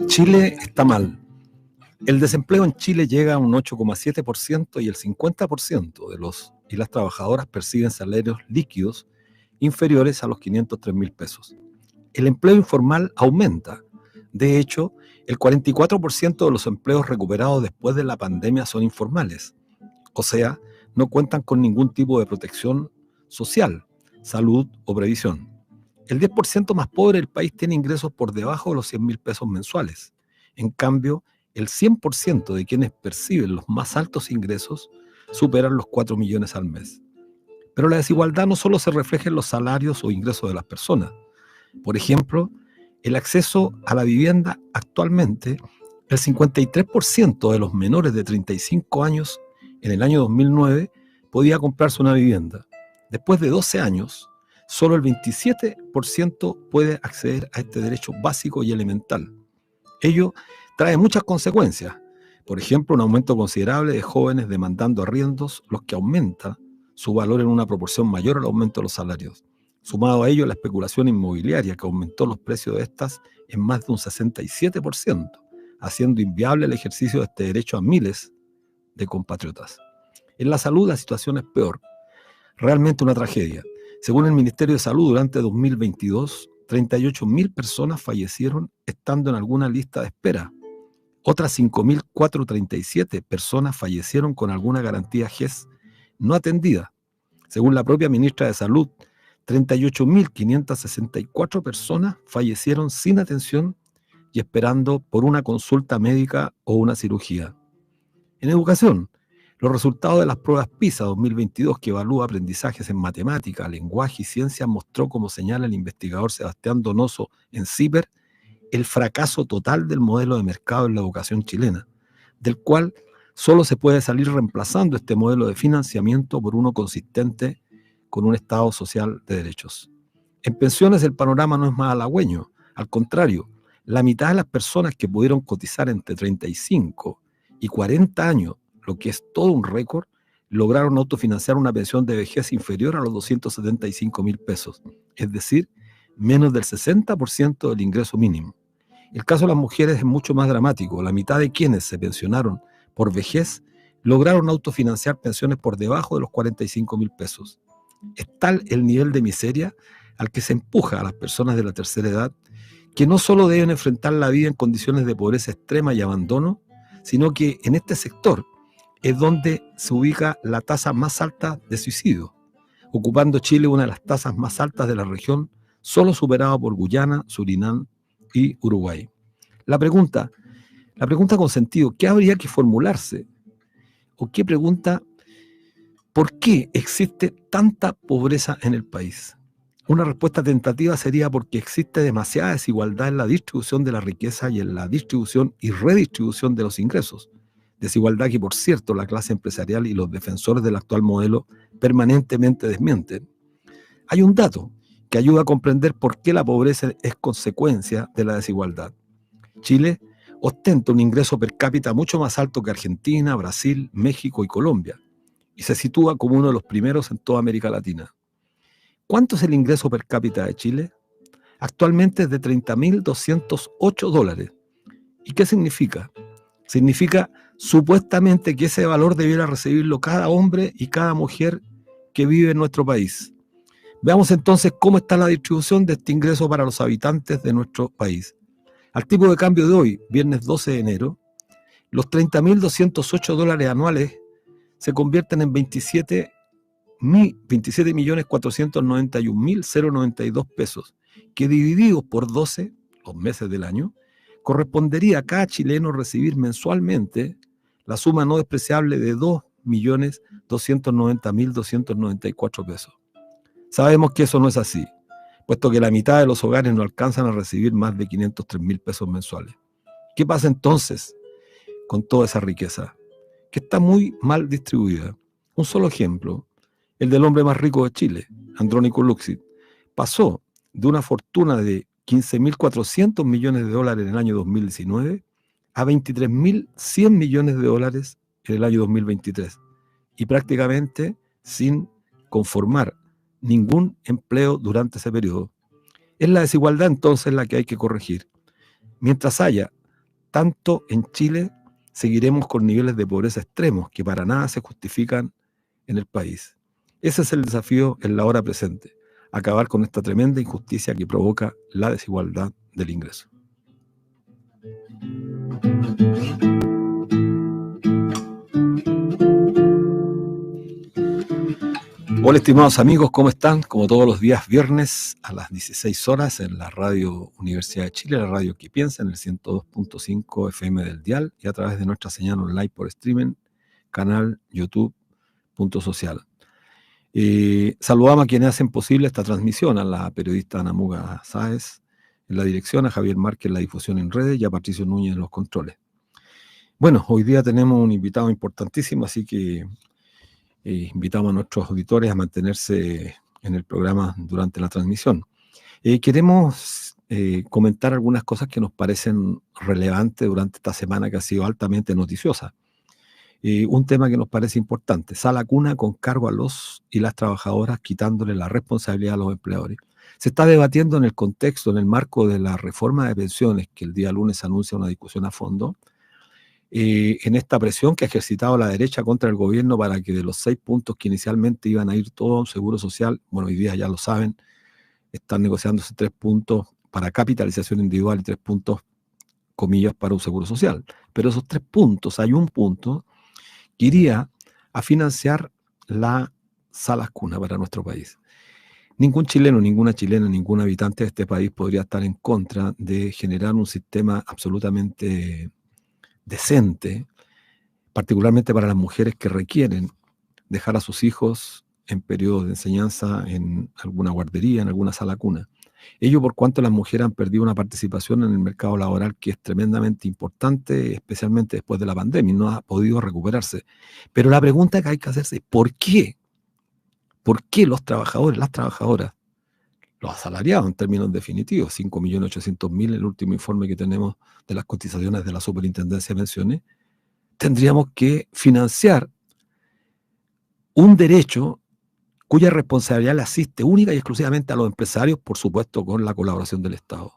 Chile está mal. El desempleo en Chile llega a un 8,7% y el 50% de los y las trabajadoras perciben salarios líquidos inferiores a los 503.000 pesos. El empleo informal aumenta. De hecho, el 44% de los empleos recuperados después de la pandemia son informales. O sea, no cuentan con ningún tipo de protección social, salud o previsión. El 10% más pobre del país tiene ingresos por debajo de los 100.000 pesos mensuales. En cambio, el 100% de quienes perciben los más altos ingresos superan los 4 millones al mes. Pero la desigualdad no solo se refleja en los salarios o ingresos de las personas. Por ejemplo, el acceso a la vivienda actualmente, el 53% de los menores de 35 años en el año 2009 podía comprarse una vivienda. Después de 12 años, solo el 27% puede acceder a este derecho básico y elemental. Ello trae muchas consecuencias. Por ejemplo, un aumento considerable de jóvenes demandando arriendos, los que aumenta su valor en una proporción mayor al aumento de los salarios. Sumado a ello, la especulación inmobiliaria, que aumentó los precios de estas en más de un 67%, haciendo inviable el ejercicio de este derecho a miles de compatriotas. En la salud la situación es peor, realmente una tragedia. Según el Ministerio de Salud, durante 2022, 38.000 personas fallecieron estando en alguna lista de espera. Otras 5.437 personas fallecieron con alguna garantía GES no atendida. Según la propia ministra de Salud, 38.564 personas fallecieron sin atención y esperando por una consulta médica o una cirugía. En educación, los resultados de las pruebas PISA 2022, que evalúa aprendizajes en matemática, lenguaje y ciencia, mostró, como señala el investigador Sebastián Donoso en CIPER, el fracaso total del modelo de mercado en la educación chilena, del cual solo se puede salir reemplazando este modelo de financiamiento por uno consistente con un Estado social de derechos. En pensiones el panorama no es más halagüeño, al contrario, la mitad de las personas que pudieron cotizar entre 35 y 40 años, lo que es todo un récord, lograron autofinanciar una pensión de vejez inferior a los 275.000 pesos, es decir, menos del 60% del ingreso mínimo. El caso de las mujeres es mucho más dramático. La mitad de quienes se pensionaron por vejez lograron autofinanciar pensiones por debajo de los 45.000 pesos. Es tal el nivel de miseria al que se empuja a las personas de la tercera edad, que no solo deben enfrentar la vida en condiciones de pobreza extrema y abandono, sino que en este sector es donde se ubica la tasa más alta de suicidio, ocupando Chile una de las tasas más altas de la región, solo superada por Guyana, Surinam y Uruguay. La pregunta con sentido, ¿qué habría que formularse? ¿O qué pregunta? ¿Por qué existe tanta pobreza en el país? Una respuesta tentativa sería porque existe demasiada desigualdad en la distribución de la riqueza y en la distribución y redistribución de los ingresos. Desigualdad que, por cierto, la clase empresarial y los defensores del actual modelo permanentemente desmienten. Hay un dato que ayuda a comprender por qué la pobreza es consecuencia de la desigualdad. Chile ostenta un ingreso per cápita mucho más alto que Argentina, Brasil, México y Colombia, y se sitúa como uno de los primeros en toda América Latina. ¿Cuánto es el ingreso per cápita de Chile? Actualmente es de $30.208. ¿Y qué significa? Significa supuestamente que ese valor debiera recibirlo cada hombre y cada mujer que vive en nuestro país. Veamos entonces cómo está la distribución de este ingreso para los habitantes de nuestro país. Al tipo de cambio de hoy, viernes 12 de enero, los $30.208 anuales se convierten en 27.491.092 pesos, que divididos por 12, los meses del año, correspondería a cada chileno recibir mensualmente la suma no despreciable de 2.290.294 pesos. Sabemos que eso no es así, puesto que la mitad de los hogares no alcanzan a recibir más de 503.000 pesos mensuales. ¿Qué pasa entonces con toda esa riqueza? Que está muy mal distribuida. Un solo ejemplo, el del hombre más rico de Chile, Andrónico Luxit, pasó de una fortuna de 15.400 millones de dólares en el año 2019 a 23.100 millones de dólares en el año 2023, y prácticamente sin conformar ningún empleo durante ese periodo. Es la desigualdad entonces la que hay que corregir. Mientras haya tanto en Chile, seguiremos con niveles de pobreza extremos que para nada se justifican en el país. Ese es el desafío en la hora presente, acabar con esta tremenda injusticia que provoca la desigualdad del ingreso. Hola estimados amigos, ¿cómo están? Como todos los días viernes a las 16 horas en la radio Universidad de Chile, la radio que piensa en el 102.5 FM del dial y a través de nuestra señal online por streaming, canal YouTube.social. Saludamos a quienes hacen posible esta transmisión, a la periodista Ana Muga Sáez en la dirección, a Javier Márquez en la difusión en redes y a Patricio Núñez en los controles. Bueno, hoy día tenemos un invitado importantísimo, así que invitamos a nuestros auditores a mantenerse en el programa durante la transmisión. Queremos comentar algunas cosas que nos parecen relevantes durante esta semana que ha sido altamente noticiosa. Un tema que nos parece importante, Sala Cuna con cargo a los y las trabajadoras, quitándole la responsabilidad a los empleadores. Se está debatiendo en el contexto, en el marco de la reforma de pensiones, que el día lunes anuncia una discusión a fondo, en esta presión que ha ejercitado la derecha contra el gobierno para que de los 6 puntos que inicialmente iban a ir todos a un seguro social, bueno, hoy día ya lo saben, están negociándose 3 puntos para capitalización individual y 3 puntos, comillas, para un seguro social. Pero esos 3 puntos, hay un punto que iría a financiar las salas cuna para nuestro país. Ningún chileno, ninguna chilena, ningún habitante de este país podría estar en contra de generar un sistema absolutamente decente, particularmente para las mujeres que requieren dejar a sus hijos en periodos de enseñanza en alguna guardería, en alguna sala cuna. Ello por cuanto las mujeres han perdido una participación en el mercado laboral que es tremendamente importante, especialmente después de la pandemia, y no ha podido recuperarse. Pero la pregunta que hay que hacerse es ¿por qué? ¿Por qué los trabajadores, las trabajadoras, los asalariados en términos definitivos, 5.800.000 el último informe que tenemos de las cotizaciones de la Superintendencia de Pensiones, tendríamos que financiar un derecho cuya responsabilidad le asiste única y exclusivamente a los empresarios, por supuesto con la colaboración del Estado?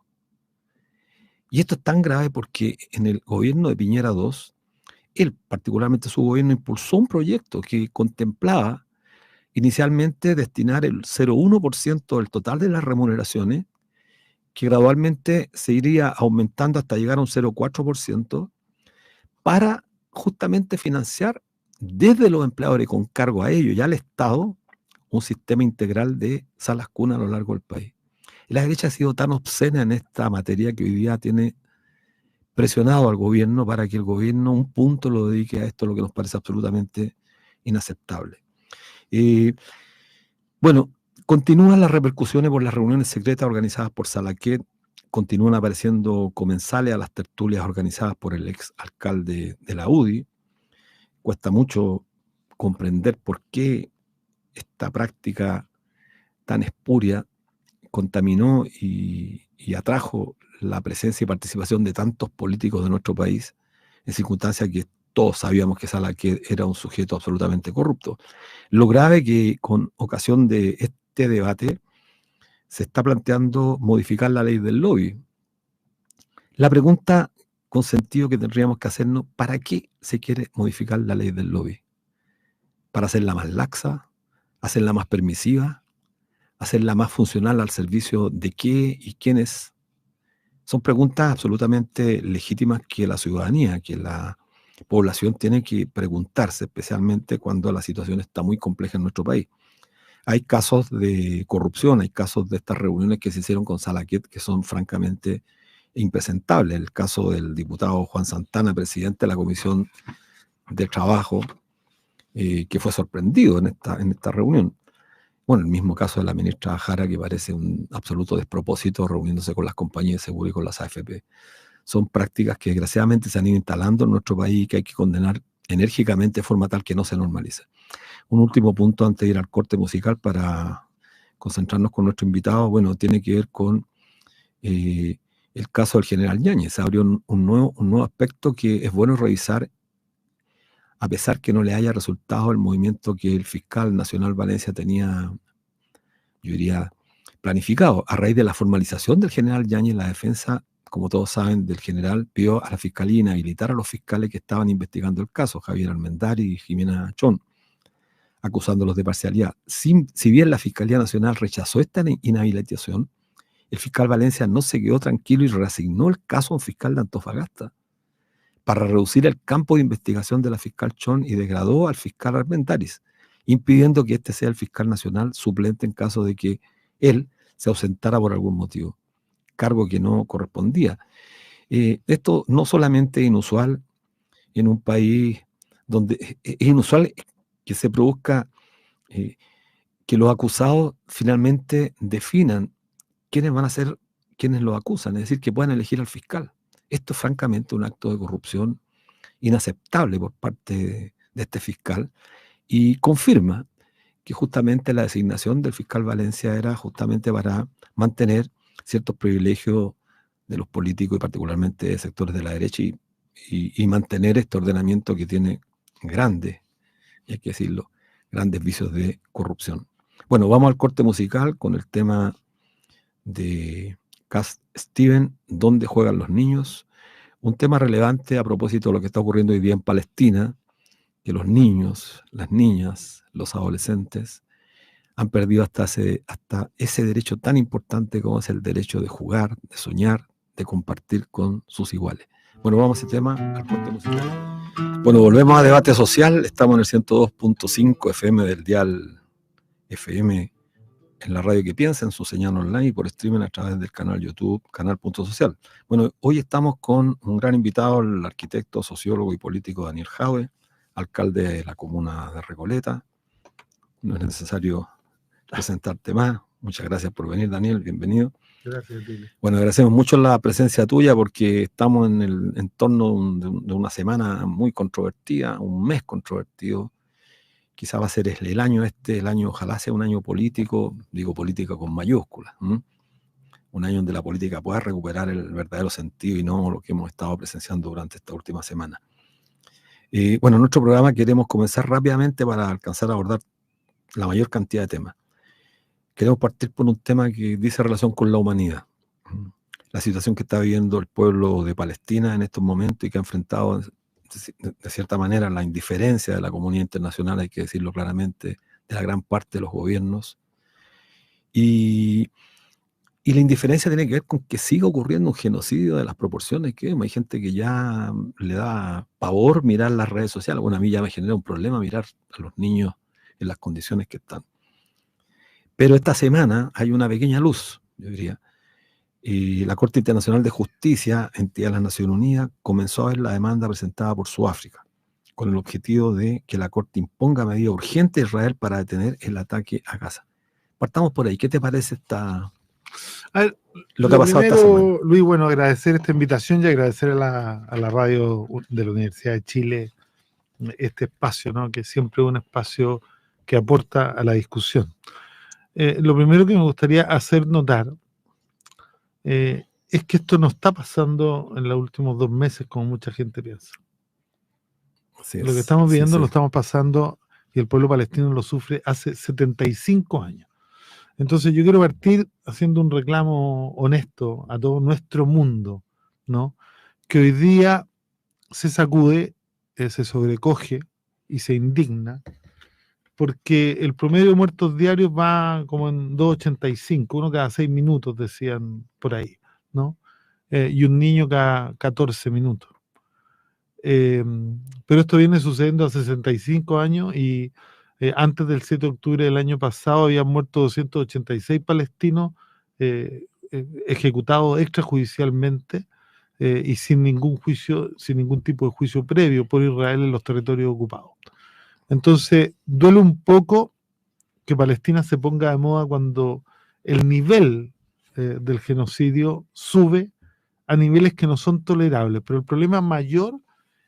Y esto es tan grave porque en el gobierno de Piñera II, él, particularmente su gobierno, impulsó un proyecto que contemplaba inicialmente destinar el 0,1% del total de las remuneraciones, que gradualmente se iría aumentando hasta llegar a un 0,4%, para justamente financiar desde los empleadores con cargo a ellos y al Estado un sistema integral de salas cuna a lo largo del país. Y la derecha ha sido tan obscena en esta materia que hoy día tiene presionado al gobierno para que el gobierno un punto lo dedique a esto, lo que nos parece absolutamente inaceptable. Bueno, continúan las repercusiones por las reuniones secretas organizadas por Salaquet, continúan apareciendo comensales a las tertulias organizadas por el ex alcalde de la UDI. Cuesta mucho comprender por qué esta práctica tan espuria contaminó y atrajo la presencia y participación de tantos políticos de nuestro país, en circunstancias que todos sabíamos que Salaquet era un sujeto absolutamente corrupto. Lo grave que con ocasión de este debate se está planteando modificar la ley del lobby. La pregunta con sentido que tendríamos que hacernos, ¿para qué se quiere modificar la ley del lobby? ¿Para hacerla más laxa? ¿Hacerla más permisiva? ¿Hacerla más funcional al servicio de qué y quiénes? Son preguntas absolutamente legítimas que la ciudadanía, que la población tiene que preguntarse, especialmente cuando la situación está muy compleja en nuestro país. Hay casos de corrupción, hay casos de estas reuniones que se hicieron con Salaquet que son francamente impresentables. El caso del diputado Juan Santana, presidente de la Comisión de Trabajo, que fue sorprendido en esta reunión. Bueno, el mismo caso de la ministra Jara, que parece un absoluto despropósito reuniéndose con las compañías de seguro y con las AFP. Son prácticas que desgraciadamente se han ido instalando en nuestro país y que hay que condenar enérgicamente de forma tal que no se normalice. Un último punto antes de ir al corte musical para concentrarnos con nuestro invitado, bueno, tiene que ver con el caso del general Yáñez. Se abrió un nuevo aspecto que es bueno revisar, a pesar que no le haya resultado el movimiento que el fiscal nacional Valencia tenía, yo diría, planificado. A raíz de la formalización del general Yáñez, la defensa, como todos saben, del general pidió a la fiscalía inhabilitar a los fiscales que estaban investigando el caso, Javier Almendari y Jimena Chón, acusándolos de parcialidad. Si bien la Fiscalía Nacional rechazó esta inhabilitación, el fiscal Valencia no se quedó tranquilo y reasignó el caso a un fiscal de Antofagasta para reducir el campo de investigación de la fiscal Chón y degradó al fiscal Armendariz, impidiendo que este sea el fiscal nacional suplente en caso de que él se ausentara por algún motivo, cargo que no correspondía. Esto no solamente es inusual en un país donde es inusual que se produzca que los acusados finalmente definan quiénes van a ser quienes los acusan, es decir, que puedan elegir al fiscal. Esto es francamente un acto de corrupción inaceptable por parte de este fiscal y confirma que justamente la designación del fiscal Valencia era justamente para mantener ciertos privilegios de los políticos y particularmente de sectores de la derecha y mantener este ordenamiento que tiene grandes, y hay que decirlo, grandes vicios de corrupción. Bueno, vamos al corte musical con el tema de Cat Stevens, ¿Dónde juegan los niños? Un tema relevante a propósito de lo que está ocurriendo hoy día en Palestina, que los niños, las niñas, los adolescentes han perdido hasta ese derecho tan importante como es el derecho de jugar, de soñar, de compartir con sus iguales. Bueno, vamos a ese tema, al corte musical. Bueno, volvemos a Debate Social. Estamos en el 102.5 FM del dial FM en la radio que piensa, en su señal online y por streaming a través del canal YouTube, canal.social. Bueno, hoy estamos con un gran invitado, el arquitecto, sociólogo y político Daniel Jaue, alcalde de la comuna de Recoleta. No es necesario presentarte más. Muchas gracias por venir, Daniel, bienvenido. Gracias, Tilly. Bueno, agradecemos mucho la presencia tuya porque estamos en el entorno de una semana muy controvertida, un mes controvertido. Quizá va a ser el año el año ojalá sea un año político, digo política con mayúsculas, un año donde la política pueda recuperar el verdadero sentido y no lo que hemos estado presenciando durante esta última semana. Bueno, en nuestro programa queremos comenzar rápidamente para alcanzar a abordar la mayor cantidad de temas. Queremos partir por un tema que dice relación con la humanidad. La situación que está viviendo el pueblo de Palestina en estos momentos y que ha enfrentado de cierta manera la indiferencia de la comunidad internacional, hay que decirlo claramente, de la gran parte de los gobiernos. Y la indiferencia tiene que ver con que siga ocurriendo un genocidio de las proporciones que hay gente que ya le da pavor mirar las redes sociales. Bueno, a mí ya me genera un problema mirar a los niños en las condiciones que están. Pero esta semana hay una pequeña luz, yo diría. Y la Corte Internacional de Justicia, entidad de las Naciones Unidas, comenzó a ver la demanda presentada por Sudáfrica, con el objetivo de que la Corte imponga medidas urgentes a Israel para detener el ataque a Gaza. Partamos por ahí. ¿Qué te parece lo que ha pasado esta semana? Luis, bueno, agradecer esta invitación y agradecer a la radio de la Universidad de Chile este espacio, ¿no? Que siempre es un espacio que aporta a la discusión. Lo primero que me gustaría hacer notar es que esto no está pasando en los últimos 2 meses como mucha gente piensa. Lo que estamos viendo lo estamos pasando y el pueblo palestino lo sufre hace 75 años. Entonces yo quiero partir haciendo un reclamo honesto a todo nuestro mundo, ¿no? Que hoy día se sacude, se sobrecoge y se indigna porque el promedio de muertos diarios va como en 2,85, uno cada 6 minutos, decían por ahí, ¿no? Y un niño cada 14 minutos. Pero esto viene sucediendo hace 65 años y antes del 7 de octubre del año pasado habían muerto 286 palestinos ejecutados extrajudicialmente y sin ningún juicio, sin ningún tipo de juicio previo por Israel en los territorios ocupados. Entonces, duele un poco que Palestina se ponga de moda cuando el nivel del genocidio sube a niveles que no son tolerables. Pero el problema mayor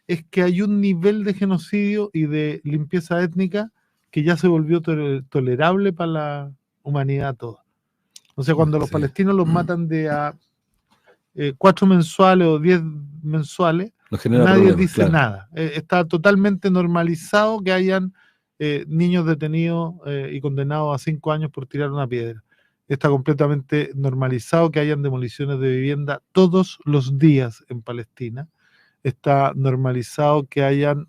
es que hay un nivel de genocidio y de limpieza étnica que ya se volvió tolerable para la humanidad toda. O sea, cuando los palestinos los matan de a 4 mensuales o 10 mensuales, nadie dice nada. Está totalmente normalizado que hayan niños detenidos y condenados a 5 años por tirar una piedra. Está completamente normalizado que hayan demoliciones de vivienda todos los días en Palestina. Está normalizado que hayan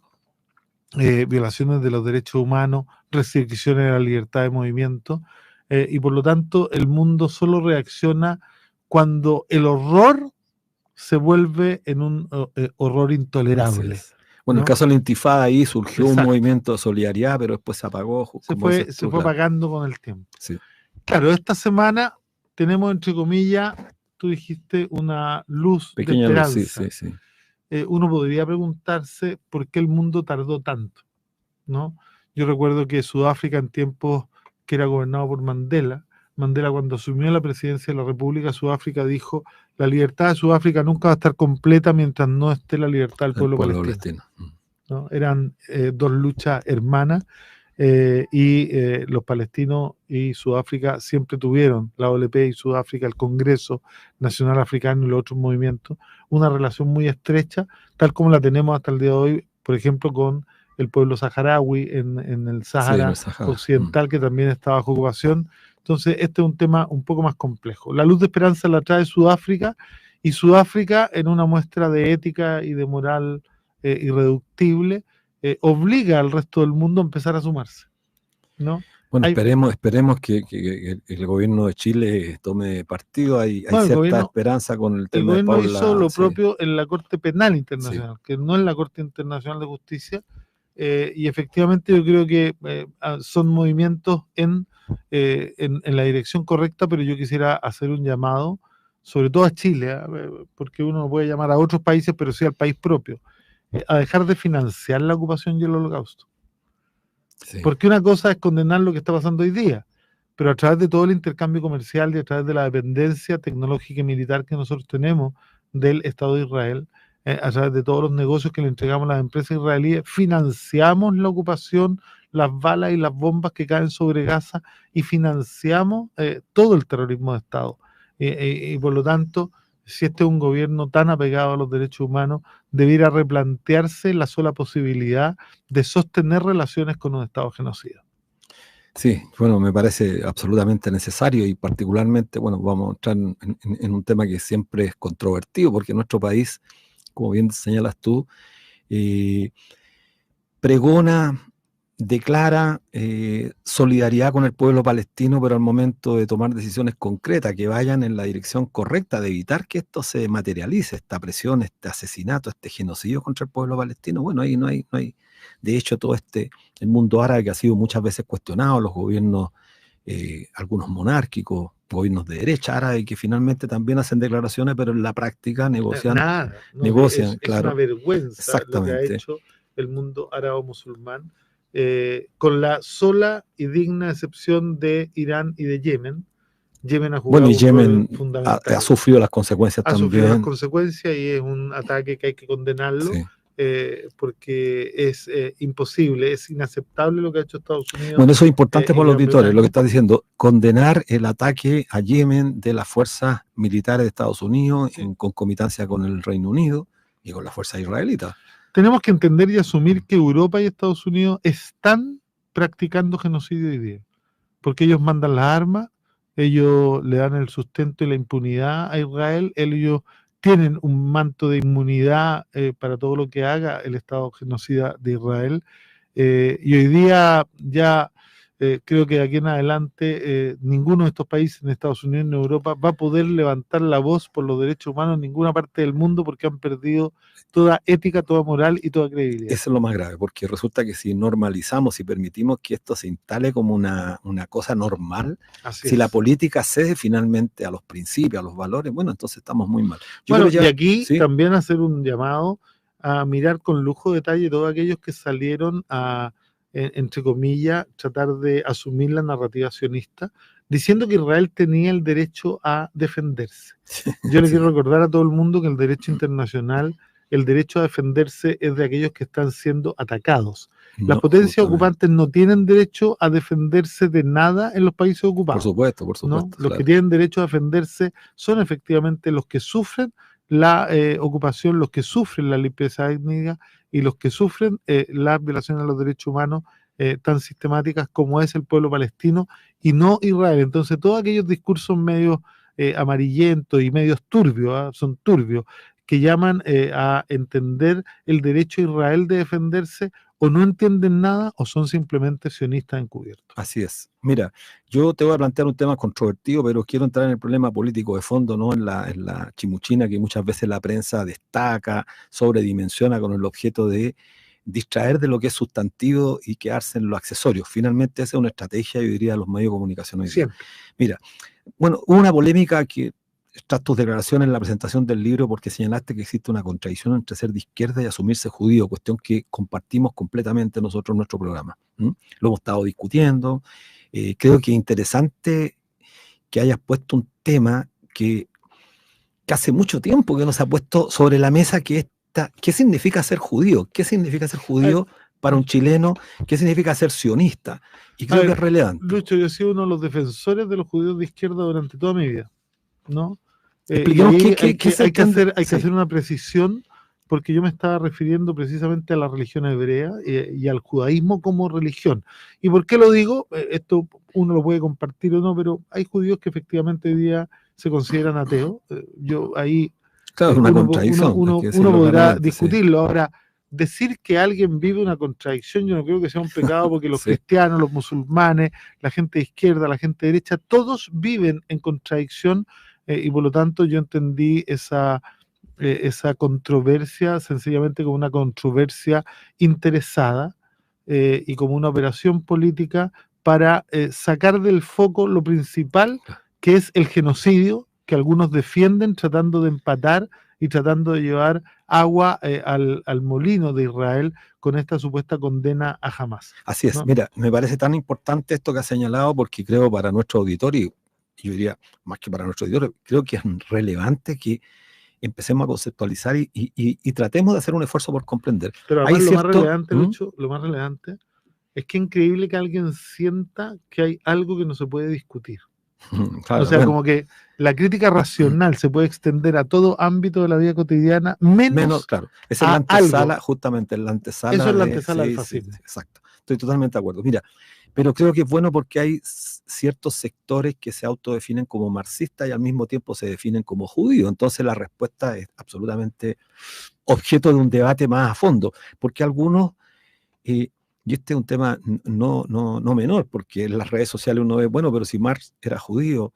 violaciones de los derechos humanos, restricciones a la libertad de movimiento, y por lo tanto el mundo solo reacciona cuando el horror se vuelve en un horror Así intolerable. es. Bueno, en el ¿no? caso de la Intifada ahí surgió un Exacto. movimiento de solidaridad, pero después se apagó, Se como dices fue tú, claro. apagando con el tiempo. Sí. Claro, esta semana tenemos, entre comillas, tú dijiste, una luz Pequeña de luz, esperanza. sí. Uno podría preguntarse por qué el mundo tardó tanto, ¿no? Yo recuerdo que Sudáfrica, en tiempos que era gobernado por Mandela, cuando asumió la presidencia de la República de Sudáfrica dijo: la libertad de Sudáfrica nunca va a estar completa mientras no esté la libertad del El pueblo pueblo palestino. palestino. ¿no? Eran dos luchas hermanas, los palestinos y Sudáfrica siempre tuvieron, la OLP y Sudáfrica, el Congreso Nacional Africano y los otros movimientos, una relación muy estrecha, tal como la tenemos hasta el día de hoy, por ejemplo, con el pueblo saharaui en el Sahara Sí, el Sahara. Occidental, que también está bajo ocupación. Entonces, este es un tema un poco más complejo. La luz de esperanza la trae Sudáfrica, y Sudáfrica, en una muestra de ética y de moral irreductible, obliga al resto del mundo a empezar a sumarse, ¿no? Bueno, Hay- esperemos que el gobierno de Chile tome partido. Hay Bueno, cierta esperanza con el el tema de gobierno hizo Paula. lo Sí, propio en la Corte Penal Internacional, que no es la Corte Internacional de Justicia, y efectivamente yo creo que son movimientos en la dirección correcta, pero yo quisiera hacer un llamado, sobre todo a Chile, porque uno no puede llamar a otros países, pero sí al país propio, a dejar de financiar la ocupación y el holocausto. sí. Porque una cosa es condenar lo que está pasando hoy día, pero a través de todo el intercambio comercial y a través de la dependencia tecnológica y militar que nosotros tenemos del Estado de Israel, a través de todos los negocios que le entregamos a las empresas israelíes, financiamos la ocupación, las balas y las bombas que caen sobre Gaza, y financiamos todo el terrorismo de Estado. Y por lo tanto, si este es un gobierno tan apegado a los derechos humanos, debiera replantearse la sola posibilidad de sostener relaciones con un Estado genocida. Sí, bueno, me parece absolutamente necesario, y particularmente, bueno, vamos a entrar en un tema que siempre es controvertido, porque nuestro país, como bien señalas tú, pregona, declara solidaridad con el pueblo palestino, pero al momento de tomar decisiones concretas que vayan en la dirección correcta de evitar que esto se materialice, esta presión, este asesinato, este genocidio contra el pueblo palestino, bueno, ahí no hay. De hecho, el mundo árabe, que ha sido muchas veces cuestionado, los gobiernos, algunos monárquicos, gobiernos de derecha árabe, que finalmente también hacen declaraciones, pero en la práctica negocian. Nada, no, Negocian, es claro. una vergüenza lo que ha Exactamente. hecho el mundo árabe-musulmán, con la sola y digna excepción de Irán y de Yemen. Yemen ha jugado Bueno, y un Yemen rol fundamental. ha sufrido las consecuencias Ha también. sufrido las consecuencias, y es un ataque que hay que condenarlo, Sí. porque es imposible, es inaceptable lo que ha hecho Estados Unidos. Bueno, eso es importante y para los Gran auditores, Bretaña. lo que está diciendo, condenar el ataque a Yemen de las fuerzas militares de Estados Unidos, Sí. en concomitancia con el Reino Unido y con las fuerzas israelitas. Tenemos que entender y asumir que Europa y Estados Unidos están practicando genocidio hoy día, porque ellos mandan las armas, ellos le dan el sustento y la impunidad a Israel, ellos tienen un manto de inmunidad para todo lo que haga el Estado genocida de Israel, y hoy día ya creo que de aquí en adelante ninguno de estos países, en Estados Unidos, en Europa, va a poder levantar la voz por los derechos humanos en ninguna parte del mundo, porque han perdido toda ética, toda moral y toda credibilidad. Eso es lo más grave, porque resulta que si normalizamos y permitimos que esto se instale como una cosa normal, si la política cede finalmente a los principios, a los valores, bueno, entonces estamos muy mal. Y aquí también hacer un llamado a mirar con lujo de detalle todos aquellos que salieron a, entre comillas, tratar de asumir la narrativa sionista, diciendo que Israel tenía el derecho a defenderse. Yo le quiero recordar a todo el mundo que el derecho internacional, el derecho a defenderse es de aquellos que están siendo atacados. Las potencias ocupantes no tienen derecho a defenderse de nada en los países ocupados. Por supuesto. ¿no? Los que tienen derecho a defenderse son efectivamente los que sufren la ocupación, los que sufren la limpieza étnica y los que sufren las violaciones a los derechos humanos tan sistemáticas como es el pueblo palestino y no Israel. Entonces, todos aquellos discursos medios amarillentos y medios turbios, son turbios, que llaman a entender el derecho de Israel de defenderse, o no entienden nada o son simplemente sionistas encubiertos. Así es. Mira, yo te voy a plantear un tema controvertido, pero quiero entrar en el problema político de fondo, no en la chimuchina que muchas veces la prensa destaca, sobredimensiona con el objeto de distraer de lo que es sustantivo y quedarse en lo accesorio. Finalmente esa es una estrategia, yo diría, de los medios de comunicación hoy día. Siempre. Mira, bueno, hubo una polémica que tras tus declaraciones en la presentación del libro, porque señalaste que existe una contradicción entre ser de izquierda y asumirse judío, cuestión que compartimos completamente nosotros en nuestro programa. Lo hemos estado discutiendo. Creo que es interesante que hayas puesto un tema que hace mucho tiempo que no se ha puesto sobre la mesa, que ¿qué significa ser judío? ¿Qué significa ser judío para un chileno? ¿Qué significa ser sionista? Y creo que es relevante. Lucho, yo he sido uno de los defensores de los judíos de izquierda durante toda mi vida, ¿no? Expliquemos hay qué se entiende. hay que hacer una precisión, porque yo me estaba refiriendo precisamente a la religión hebrea y al judaísmo como religión. ¿Y por qué lo digo? Esto uno lo puede compartir o no, pero hay judíos que efectivamente hoy día se consideran ateos. Yo ahí... Claro, es una contradicción. Uno podrá discutirlo. Sí. Ahora, decir que alguien vive una contradicción, yo no creo que sea un pecado, porque los sí. cristianos, los musulmanes, la gente de izquierda, la gente de derecha, todos viven en contradicción, y por lo tanto yo entendí esa controversia sencillamente como una controversia interesada, y como una operación política para sacar del foco lo principal, que es el genocidio, que algunos defienden tratando de empatar y tratando de llevar agua al molino de Israel con esta supuesta condena a Hamás. Así es, ¿no? Mira, me parece tan importante esto que has señalado, porque creo para nuestro auditorio, yo diría más que para nuestro auditorio, creo que es relevante que empecemos a conceptualizar y tratemos de hacer un esfuerzo por comprender. Pero además lo más relevante, Lucho, lo más relevante es que es increíble que alguien sienta que hay algo que no se puede discutir. Claro, o sea, bueno, como que la crítica racional se puede extender a todo ámbito de la vida cotidiana, menos claro. Esa es la antesala, algo. Justamente en la antesala. Eso es la antesala del fascismo. Sí, exacto. Estoy totalmente de acuerdo. Mira, pero creo que es bueno porque hay ciertos sectores que se autodefinen como marxistas y al mismo tiempo se definen como judíos. Entonces la respuesta es absolutamente objeto de un debate más a fondo, porque algunos... y este es un tema no menor, porque en las redes sociales uno ve, bueno, pero si Marx era judío,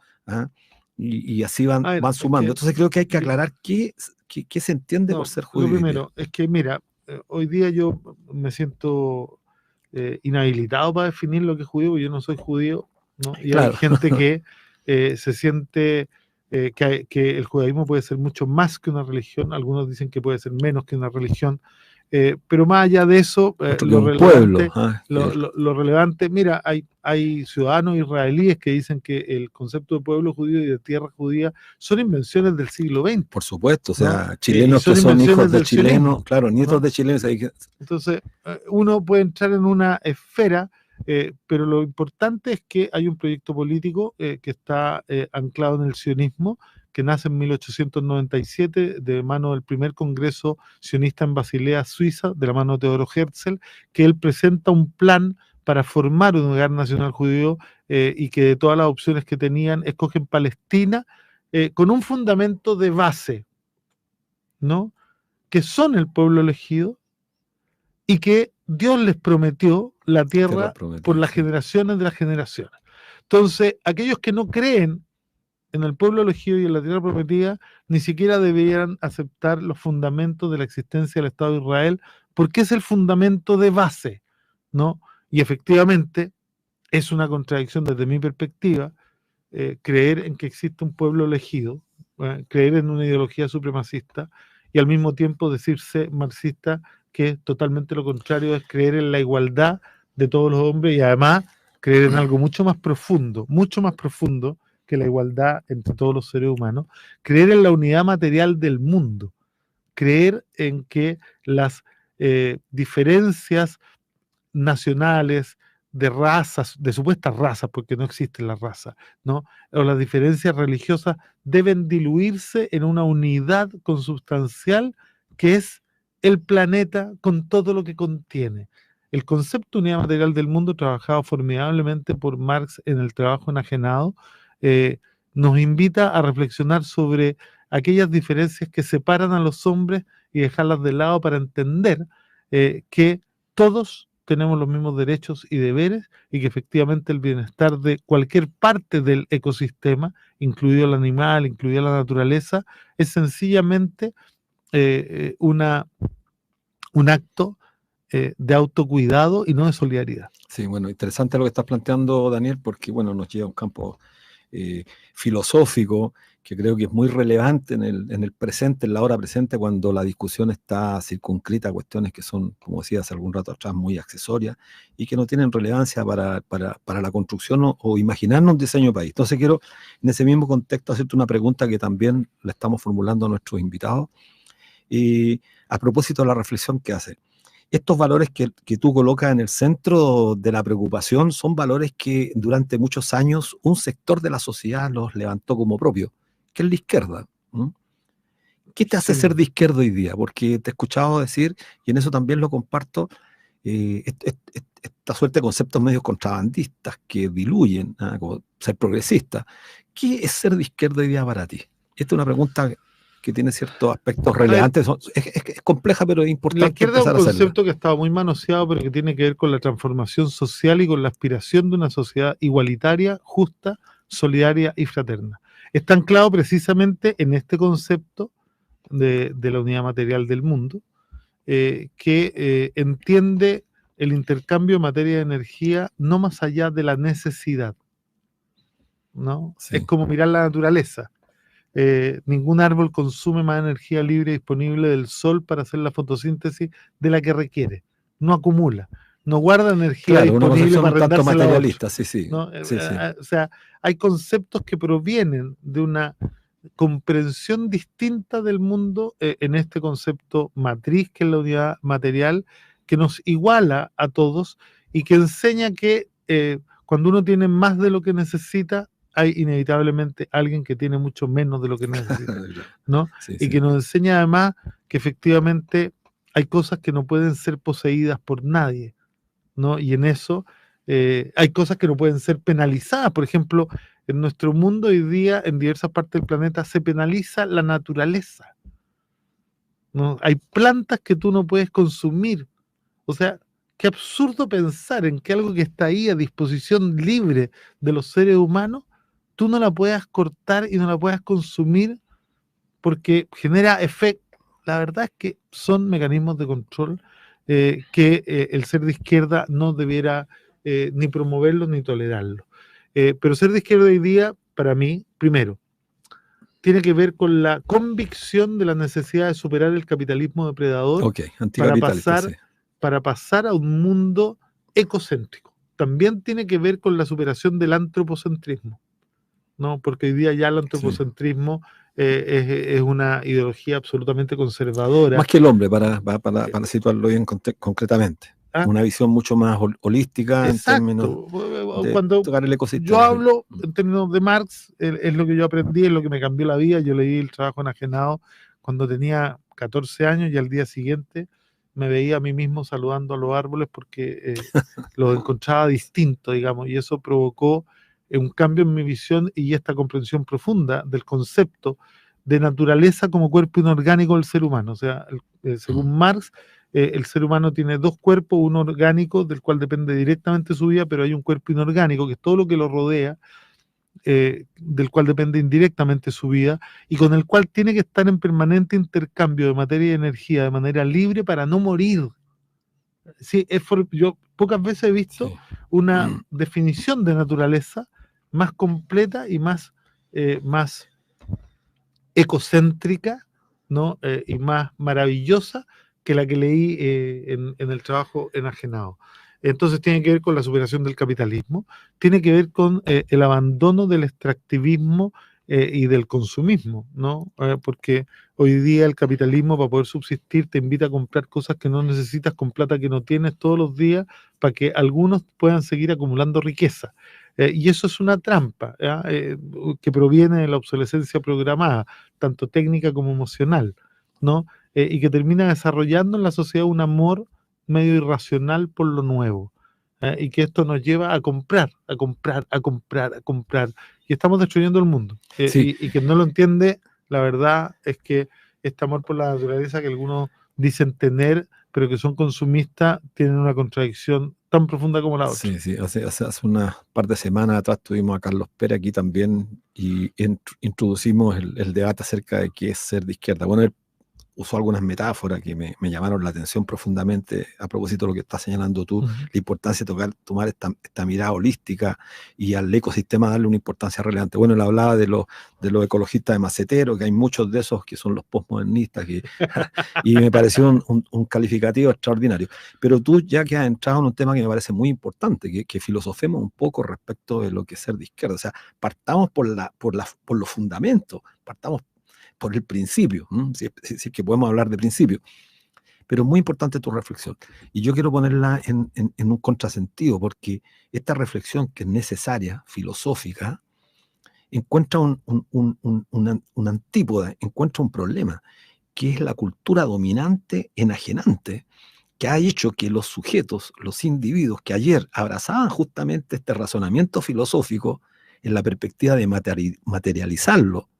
y así van sumando. Entonces creo que hay que aclarar qué se entiende por ser judío. Lo primero es que, mira, hoy día yo me siento inhabilitado para definir lo que es judío, porque yo no soy judío, ¿no? Y claro, hay gente que se siente que el judaísmo puede ser mucho más que una religión. Algunos dicen que puede ser menos que una religión. Pero más allá de eso, lo relevante, mira, hay ciudadanos israelíes que dicen que el concepto de pueblo judío y de tierra judía son invenciones del siglo XX. Por supuesto, o sea, ¿no? Chilenos que son hijos de chilenos, claro, nietos, ¿no?, de chilenos. Entonces, uno puede entrar en una esfera, pero lo importante es que hay un proyecto político que está anclado en el sionismo, que nace en 1897 de mano del primer congreso sionista en Basilea, Suiza, de la mano de Teodoro Herzl, que él presenta un plan para formar un hogar nacional judío, y que de todas las opciones que tenían, escogen Palestina, con un fundamento de base, ¿no?, que son el pueblo elegido y que Dios les prometió la tierra por las generaciones de las generaciones. Entonces, aquellos que no creen en el pueblo elegido y en la tierra prometida, ni siquiera deberían aceptar los fundamentos de la existencia del Estado de Israel, porque es el fundamento de base, ¿no? Y efectivamente es una contradicción desde mi perspectiva, creer en que existe un pueblo elegido, creer en una ideología supremacista y al mismo tiempo decirse marxista, que es totalmente lo contrario, es creer en la igualdad de todos los hombres y además creer en algo mucho más profundo que la igualdad entre todos los seres humanos, creer en la unidad material del mundo, creer en que las diferencias nacionales, de razas, de supuestas razas, porque no existen las razas, ¿no?, o las diferencias religiosas deben diluirse en una unidad consubstancial que es el planeta con todo lo que contiene. el concepto de unidad material del mundo, trabajado formidablemente por Marx en el trabajo enajenado, nos invita a reflexionar sobre aquellas diferencias que separan a los hombres y dejarlas de lado para entender que todos tenemos los mismos derechos y deberes y que efectivamente el bienestar de cualquier parte del ecosistema, incluido el animal, incluida la naturaleza, es sencillamente un acto de autocuidado y no de solidaridad. Sí, bueno, interesante lo que estás planteando, Daniel, porque bueno, nos lleva a un campo filosófico que creo que es muy relevante en el presente, en la hora presente, cuando la discusión está circunscrita a cuestiones que son, como decía hace algún rato atrás, muy accesorias y que no tienen relevancia para la construcción o imaginarnos un diseño de país. Entonces quiero, en ese mismo contexto, hacerte una pregunta que también le estamos formulando a nuestros invitados, y a propósito de la reflexión que hace. Estos valores que tú colocas en el centro de la preocupación son valores que durante muchos años un sector de la sociedad los levantó como propio, que es la izquierda. ¿Mm? ¿Qué te hace ser de izquierda hoy día? Porque te he escuchado decir, y en eso también lo comparto, esta suerte de conceptos medios contrabandistas que diluyen, como ser progresista. ¿Qué es ser de izquierda hoy día para ti? Esta es una pregunta que tiene ciertos aspectos relevantes. Es compleja, pero es importante. La izquierda es un concepto que ha estado muy manoseado, pero que tiene que ver con la transformación social y con la aspiración de una sociedad igualitaria, justa, solidaria y fraterna. Está anclado precisamente en este concepto de la unidad material del mundo, que entiende el intercambio de materia de energía no más allá de la necesidad, ¿no? Sí. Es como mirar la naturaleza. Ningún árbol consume más energía libre disponible del sol para hacer la fotosíntesis de la que requiere. No acumula, no guarda energía disponible para rendirse materialista, sí, sí. ¿no? Sí, sí. O sea, hay conceptos que provienen de una comprensión distinta del mundo en este concepto matriz que es la unidad material, que nos iguala a todos y que enseña que cuando uno tiene más de lo que necesita, hay inevitablemente alguien que tiene mucho menos de lo que necesita, ¿no? Sí, y que nos enseña además que efectivamente hay cosas que no pueden ser poseídas por nadie, ¿no? Y en eso hay cosas que no pueden ser penalizadas. Por ejemplo, en nuestro mundo hoy día, en diversas partes del planeta, se penaliza la naturaleza, ¿no? Hay plantas que tú no puedes consumir. O sea, qué absurdo pensar en que algo que está ahí a disposición libre de los seres humanos, tú no la puedas cortar y no la puedas consumir porque genera efecto. La verdad es que son mecanismos de control que el ser de izquierda no debiera ni promoverlo ni tolerarlo. Pero ser de izquierda hoy día, para mí, primero, tiene que ver con la convicción de la necesidad de superar el capitalismo depredador para pasar a un mundo ecocéntrico. También tiene que ver con la superación del antropocentrismo, ¿no? Porque hoy día ya el antropocentrismo es una ideología absolutamente conservadora. Más que el hombre, para situarlo bien concretamente. Una visión mucho más holística. Exacto. En términos de cuando tocar el ecosistema. Yo hablo en términos de Marx, es lo que yo aprendí, es lo que me cambió la vida. Yo leí El trabajo enajenado cuando tenía 14 años y al día siguiente me veía a mí mismo saludando a los árboles porque los encontraba distintos, digamos, y eso provocó un cambio en mi visión y esta comprensión profunda del concepto de naturaleza como cuerpo inorgánico del ser humano. O sea, según Marx, el ser humano tiene dos cuerpos, uno orgánico del cual depende directamente su vida, pero hay un cuerpo inorgánico que es todo lo que lo rodea, del cual depende indirectamente su vida y con el cual tiene que estar en permanente intercambio de materia y energía de manera libre para no morir. Sí, yo pocas veces he visto una definición de naturaleza más completa y más ecocéntrica, ¿no? Y más maravillosa que la que leí en el trabajo enajenado. Entonces tiene que ver con la superación del capitalismo, tiene que ver con el abandono del extractivismo y del consumismo, ¿no? Porque hoy día el capitalismo, para poder subsistir, te invita a comprar cosas que no necesitas con plata que no tienes todos los días para que algunos puedan seguir acumulando riqueza. Y eso es una trampa que proviene de la obsolescencia programada, tanto técnica como emocional, ¿no? Y que termina desarrollando en la sociedad un amor medio irracional por lo nuevo. Y que esto nos lleva a comprar, a comprar, a comprar, a comprar. Y estamos destruyendo el mundo. Sí, Y quien no lo entiende, la verdad es que este amor por la naturaleza que algunos dicen tener, pero que son consumistas, tienen una contradicción tan profunda como la otra. sí, sí. Hace unas par de semanas atrás tuvimos a Carlos Pérez aquí también y introducimos el debate acerca de qué es ser de izquierda. Bueno, él usó algunas metáforas que me llamaron la atención profundamente a propósito de lo que estás señalando tú, la importancia de tomar esta mirada holística y al ecosistema darle una importancia relevante. Bueno, él hablaba de los ecologistas de macetero, que hay muchos de esos que son los postmodernistas, y me pareció un calificativo extraordinario. Pero tú ya que has entrado en un tema que me parece muy importante, que filosofemos un poco respecto de lo que es ser de izquierda. O sea, partamos por los fundamentos, partamos por el principio, si es que podemos hablar de principio. Pero es muy importante tu reflexión. Y yo quiero ponerla en un contrasentido, porque esta reflexión que es necesaria, filosófica, encuentra una antípoda, encuentra un problema, que es la cultura dominante enajenante, que ha hecho que los sujetos, los individuos que ayer abrazaban justamente este razonamiento filosófico en la perspectiva de materializarlo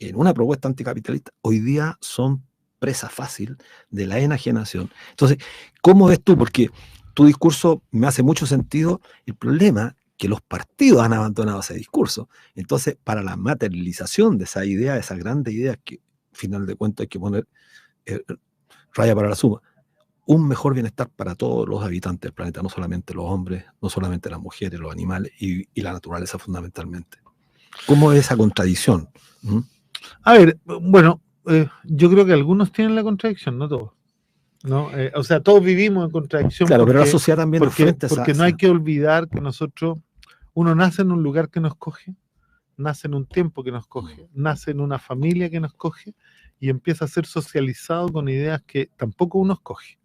en una propuesta anticapitalista, hoy día son presa fácil de la enajenación. Entonces, ¿cómo ves tú? Porque tu discurso me hace mucho sentido. El problema es que los partidos han abandonado ese discurso. Entonces, para la materialización de esa idea, de esas grandes ideas que, al final de cuentas, hay que poner raya para la suma, un mejor bienestar para todos los habitantes del planeta, no solamente los hombres, no solamente las mujeres, los animales y la naturaleza fundamentalmente. ¿Cómo es esa contradicción? A ver, bueno, yo creo que algunos tienen la contradicción, no todos. ¿No? O sea, todos vivimos en contradicción. Claro, pero la sociedad también enfrenta esa... Porque no hay que olvidar que nosotros, uno nace en un lugar que nos coge, nace en un tiempo que nos coge, nace en una familia que nos coge y empieza a ser socializado con ideas que tampoco uno escoge.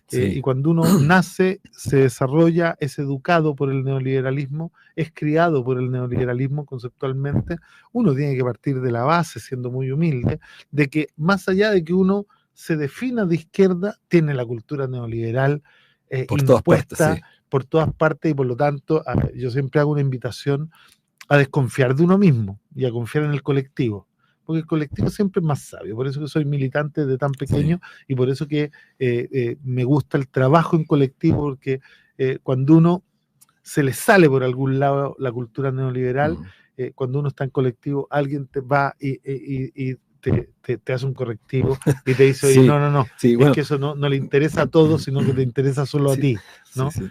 Sí. Y cuando uno nace, se desarrolla, es educado por el neoliberalismo, es criado por el neoliberalismo conceptualmente, uno tiene que partir de la base, siendo muy humilde, de que más allá de que uno se defina de izquierda, tiene la cultura neoliberal por impuesta todas partes, sí. por todas partes, y por lo tanto yo siempre hago una invitación a desconfiar de uno mismo y a confiar en el colectivo, porque el colectivo siempre es más sabio. Por eso que soy militante de tan pequeño, sí. Y por eso que me gusta el trabajo en colectivo, porque cuando uno se le sale por algún lado la cultura neoliberal, cuando uno está en colectivo, alguien te va y te hace un correctivo y te dice, oye, sí, no, sí, bueno, es que eso no le interesa a todos, sino que te interesa solo a ti, ¿no? Sí,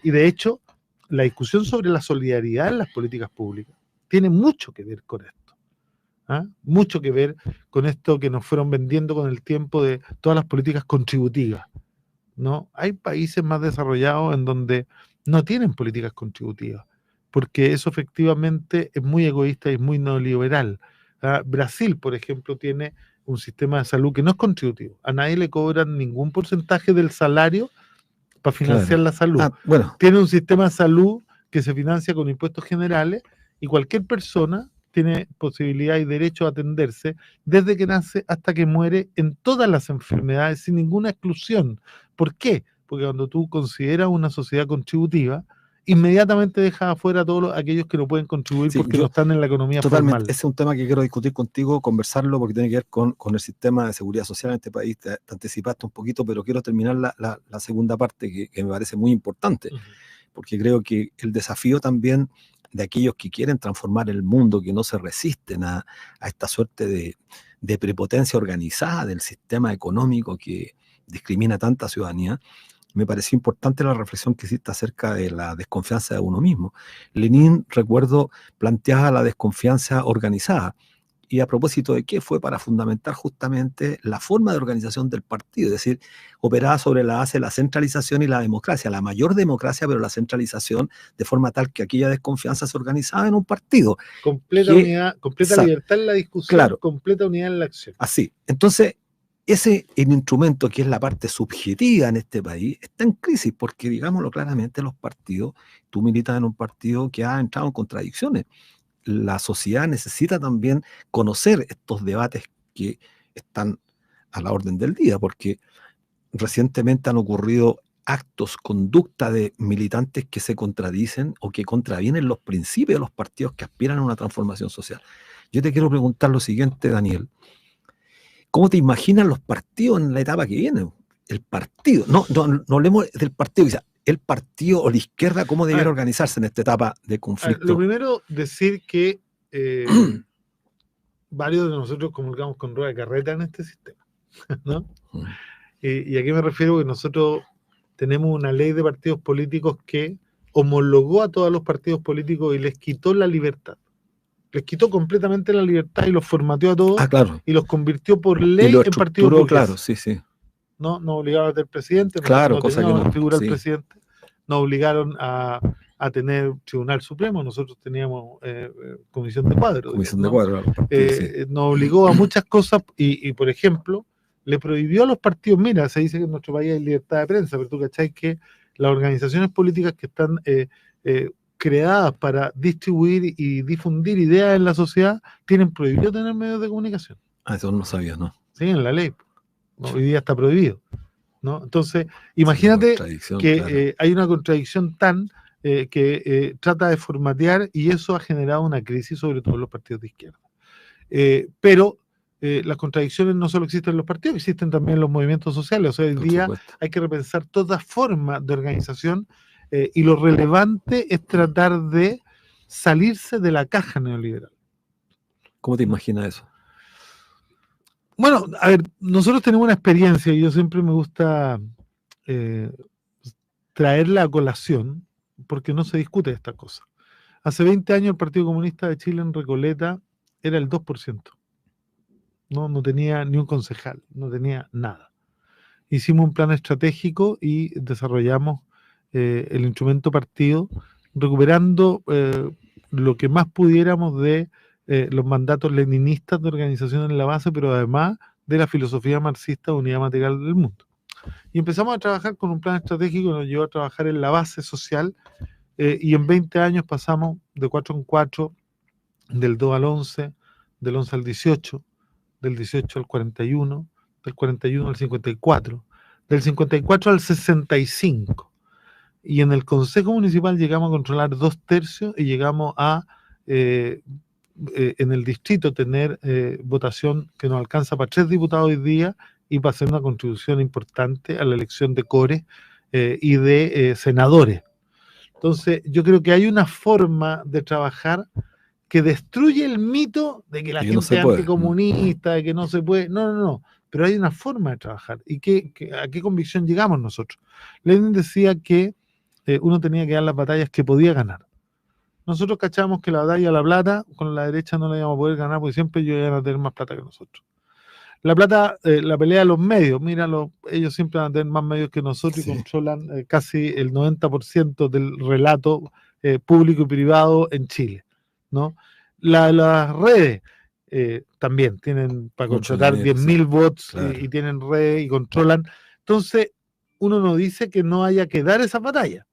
y de hecho, la discusión sobre la solidaridad en las políticas públicas tiene mucho que ver con esto. Mucho que ver con esto que nos fueron vendiendo con el tiempo de todas las políticas contributivas, ¿no? Hay países más desarrollados en donde no tienen políticas contributivas, porque eso efectivamente es muy egoísta y muy neoliberal. Brasil, por ejemplo, tiene un sistema de salud que no es contributivo. A nadie le cobran ningún porcentaje del salario para financiar la salud. Bueno. Tiene un sistema de salud que se financia con impuestos generales y cualquier persona tiene posibilidad y derecho a atenderse desde que nace hasta que muere en todas las enfermedades sin ninguna exclusión. ¿Por qué? Porque cuando tú consideras una sociedad contributiva, inmediatamente dejas afuera a todos aquellos que no pueden contribuir, sí, porque no están en la economía totalmente formal. Ese es un tema que quiero discutir contigo, conversarlo, porque tiene que ver con el sistema de seguridad social en este país. Te anticipaste un poquito, pero quiero terminar la segunda parte que me parece muy importante, porque creo que el desafío también de aquellos que quieren transformar el mundo, que no se resisten a esta suerte de prepotencia organizada del sistema económico que discrimina a tanta ciudadanía, me pareció importante la reflexión que hiciste acerca de la desconfianza de uno mismo. Lenin, recuerdo, planteaba la desconfianza organizada. Y a propósito de qué fue para fundamentar justamente la forma de organización del partido, es decir, operaba sobre la base de la centralización y la democracia, la mayor democracia, pero la centralización, de forma tal que aquella desconfianza se organizaba en un partido. Completa unidad, completa libertad en la discusión, claro, completa unidad en la acción. Así. Entonces, el instrumento que es la parte subjetiva en este país está en crisis, porque digámoslo claramente, los partidos, tú militas en un partido que ha entrado en contradicciones. La sociedad necesita también conocer estos debates que están a la orden del día, porque recientemente han ocurrido actos, conducta de militantes que se contradicen o que contravienen los principios de los partidos que aspiran a una transformación social. Yo te quiero preguntar lo siguiente, Daniel. ¿Cómo te imaginas los partidos en la etapa que viene? El partido, no hablemos del partido, quizá, el partido o la izquierda, ¿cómo debiera organizarse en esta etapa de conflicto? Lo primero, decir que varios de nosotros comulgamos con rueda de carreta en este sistema, ¿no? ¿Y a qué me refiero? Que nosotros tenemos una ley de partidos políticos que homologó a todos los partidos políticos y les quitó la libertad. Les quitó completamente la libertad y los formateó a todos, claro, y los convirtió por ley en partidos burgueses. Claro, sí, sí. No obligaron a tener presidente, claro, no teníamos no, figura sí. del presidente, nos obligaron a tener Tribunal Supremo, nosotros teníamos Comisión de Cuadro. Comisión de Cuadro. Sí. Nos obligó a muchas cosas y, por ejemplo, le prohibió a los partidos, mira, se dice que en nuestro país hay libertad de prensa, pero tú cachai que las organizaciones políticas que están creadas para distribuir y difundir ideas en la sociedad tienen prohibido tener medios de comunicación. Eso no sabía, ¿no? Sí, en la ley. ¿No? Hoy día está prohibido, ¿no? Entonces, imagínate que claro. Hay una contradicción tan que trata de formatear, y eso ha generado una crisis, sobre todo en los partidos de izquierda. Pero las contradicciones no solo existen en los partidos, existen también en los movimientos sociales. O sea, hoy día hay que repensar toda forma de organización, y lo relevante es tratar de salirse de la caja neoliberal. ¿Cómo te imaginas eso? Bueno, a ver, nosotros tenemos una experiencia y yo siempre me gusta traerla a colación, porque no se discute esta cosa. Hace 20 años el Partido Comunista de Chile en Recoleta era el 2%. No tenía ni un concejal, no tenía nada. Hicimos un plan estratégico y desarrollamos el instrumento partido, recuperando lo que más pudiéramos de los mandatos leninistas de organización en la base, pero además de la filosofía marxista de unidad material del mundo. Y empezamos a trabajar con un plan estratégico que nos llevó a trabajar en la base social, y en 20 años pasamos de 4 en 4, del 2 al 11, del 11 al 18, del 18 al 41, del 41 al 54, del 54 al 65. Y en el Consejo Municipal llegamos a controlar 2/3 y llegamos a en el distrito tener votación que nos alcanza para 3 diputados hoy día y para hacer una contribución importante a la elección de core y de senadores. Entonces, yo creo que hay una forma de trabajar que destruye el mito de que la gente es anticomunista, de que no se puede. No. Pero hay una forma de trabajar. ¿Y a qué convicción llegamos nosotros? Lenin decía que uno tenía que dar las batallas que podía ganar. Nosotros cachamos que la batalla de la plata con la derecha no la íbamos a poder ganar, porque siempre ellos iban a tener más plata que nosotros. La plata, la pelea de los medios, míralo, ellos siempre van a tener más medios que nosotros, sí, y controlan casi el 90% del relato público y privado en Chile, ¿no? Las redes también tienen para contratar 10.000 bots, claro, y tienen redes y controlan. Entonces, uno no dice que no haya que dar esa batalla.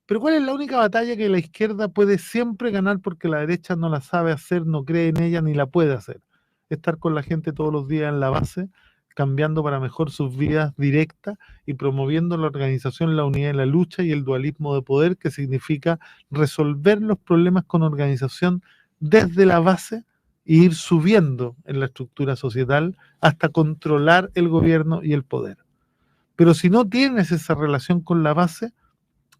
Pero ¿cuál es la única batalla que la izquierda puede siempre ganar porque la derecha no la sabe hacer, no cree en ella ni la puede hacer? Estar con la gente todos los días en la base, cambiando para mejor sus vidas directas y promoviendo la organización, la unidad y la lucha y el dualismo de poder, que significa resolver los problemas con organización desde la base e ir subiendo en la estructura societal hasta controlar el gobierno y el poder. Pero si no tienes esa relación con la base,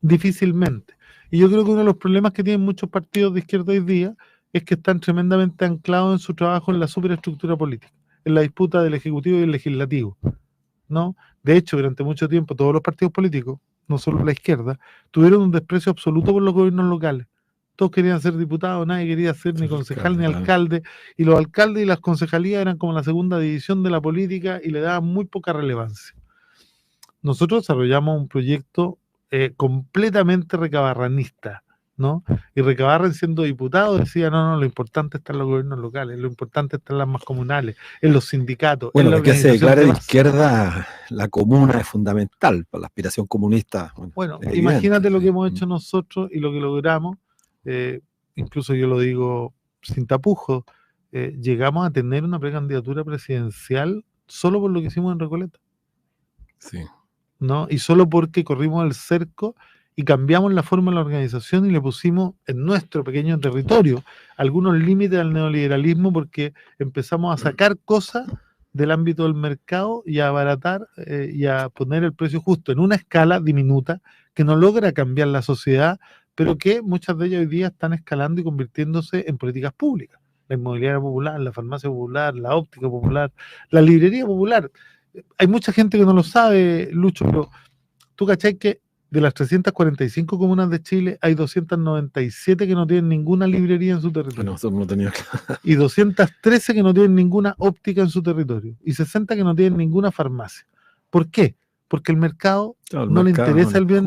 difícilmente. Y yo creo que uno de los problemas que tienen muchos partidos de izquierda hoy día es que están tremendamente anclados en su trabajo en la superestructura política, en la disputa del Ejecutivo y el Legislativo, ¿no? De hecho, durante mucho tiempo todos los partidos políticos, no solo la izquierda, tuvieron un desprecio absoluto por los gobiernos locales. Todos querían ser diputados, nadie quería ser ni concejal ni alcalde, y los alcaldes y las concejalías eran como la segunda división de la política y le daban muy poca relevancia. Nosotros desarrollamos un proyecto completamente recabarranista, ¿no? Y Recabarren, siendo diputado, decía, no, lo importante está en los gobiernos locales, lo importante está en las más comunales, en los sindicatos. Bueno, en que se declara de izquierda, la comuna es fundamental para la aspiración comunista. Bueno, imagínate lo que hemos hecho nosotros y lo que logramos, incluso yo lo digo sin tapujos, llegamos a tener una precandidatura presidencial solo por lo que hicimos en Recoleta. Sí. ¿no? Y solo porque corrimos el cerco y cambiamos la forma de la organización y le pusimos en nuestro pequeño territorio algunos límites al neoliberalismo, porque empezamos a sacar cosas del ámbito del mercado y a abaratar y a poner el precio justo en una escala diminuta que no logra cambiar la sociedad, pero que muchas de ellas hoy día están escalando y convirtiéndose en políticas públicas. La inmobiliaria popular, la farmacia popular, la óptica popular, la librería popular. Hay mucha gente que no lo sabe, Lucho, pero tú cachai que de las 345 comunas de Chile hay 297 que no tienen ninguna librería en su territorio. Bueno, nosotros no teníamos. Y 213 que no tienen ninguna óptica en su territorio. Y 60 que no tienen ninguna farmacia. ¿Por qué? Porque el mercado no le interesa el bien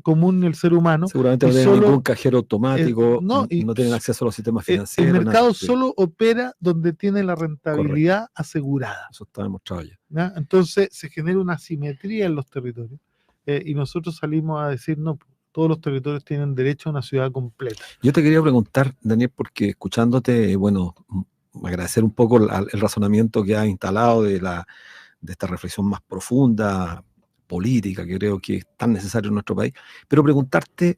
común ni el ser humano. Seguramente no tienen ningún cajero automático, no tienen acceso a los sistemas financieros. El mercado solo opera donde tiene la rentabilidad asegurada. Eso está demostrado ya. ¿Ya? Entonces se genera una asimetría en los territorios. Y nosotros salimos a decir, no, todos los territorios tienen derecho a una ciudad completa. Yo te quería preguntar, Daniel, porque escuchándote, bueno, agradecer un poco el razonamiento que has instalado de esta reflexión más profunda, política, que creo que es tan necesaria en nuestro país, pero preguntarte,